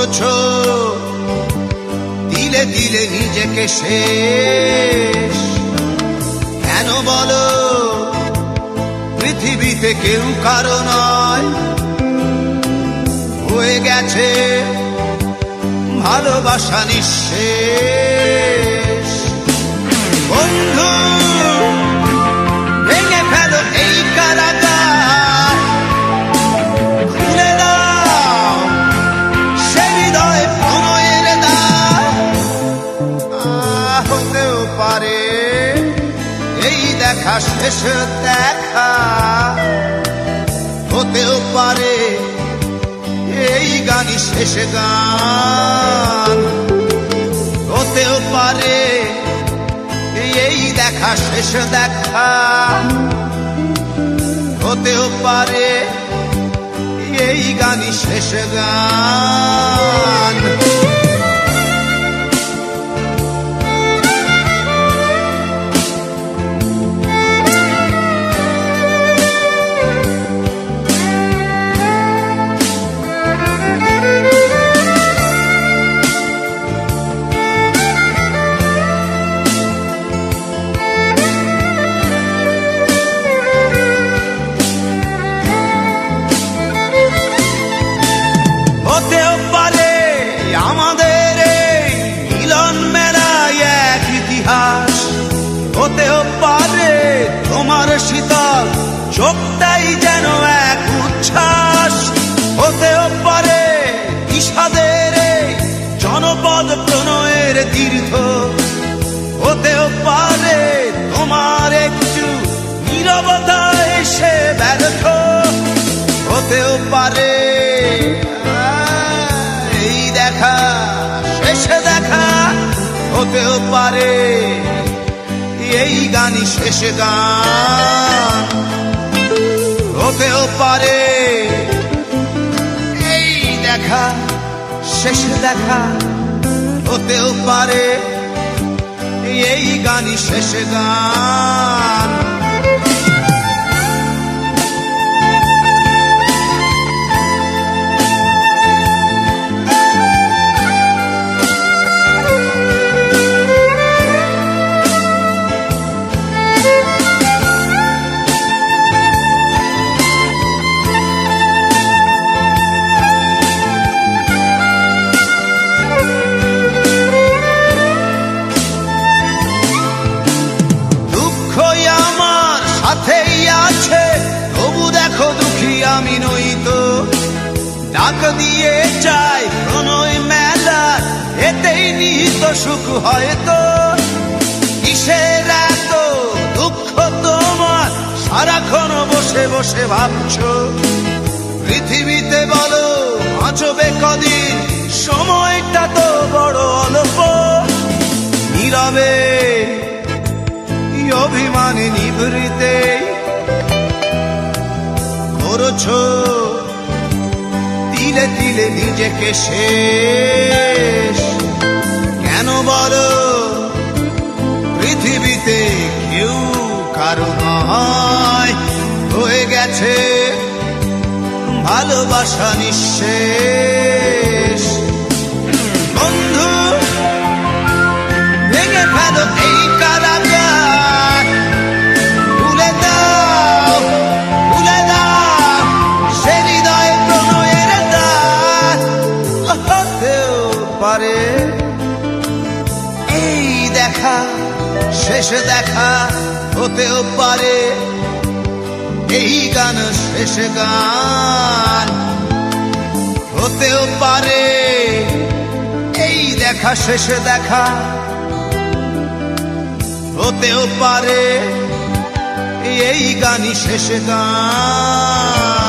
করেছো দিলে দিলে নিজেকে শেষ। কেন বলো পৃথিবীতে কেউ কারো নয়, হয়ে গেছে ভালোবাসা নিঃশেষ। বন্ধু ভেঙে ফেলো এই কারাগার, খুলে দাও সে হৃদয় প্রণয়ের দ্বার। হতেও পারে এই দেখা শেষ দেখা, হতেও পারে এই গানই শেষ গান, হতেও পারে এই দেখা শেষ দেখা, হতেও পারে এই গানই শেষ গান। হতেও পারে আমাদের এই মিলন মেলায় এক ইতিহাস, হতেও পারে তোমার শীতল চোখটাই যেন এক উচ্ছ্বাস, হতেও পারে বিষাদের এই জনপদ প্রণয়ের তীর্থ, হতেও পারে তোমার একটু নীরবতা এসে ব্যর্থ, হতেও পারে এই দেখা শেষে দেখা, হতেও পারে এই গানই শেষ গান, হতেও পারে এই দেখা শেষে দেখা, হতেও পারে এই গানই শেষ গান। সাথেই আছে তবু দেখো দুঃখী আমি নই তো, ডাক দিয়ে চাই প্রণয় মেলা এতেই নিহিত সুখ হয়তো। কিসের এত দুঃখ তোমার সারাক্ষণ বসে বসে ভাবছো, পৃথিবীতে বলো বাঁচবে কদিন, সময়টা তো বড় অল্প। নীরবে অভিমানে নিভৃতে করেছো তিলে তিলে নিজেকে শেষ। কেন বলো পৃথিবীতে কেউ কারো নয়, হয়ে গেছে ভালোবাসা নিঃশেষ। বন্ধু ভেঙে ফেলো এই কারাগার, খুলে দাও সে হৃদয় প্রণয়ের দ্বার। হতেও পারে এই দেখা শেষ দেখা, হতেও পারে এই গান শেষ গান, হতেও পারে এই দেখা শেষ দেখা, হতেও পারে এই গানই শেষ গান।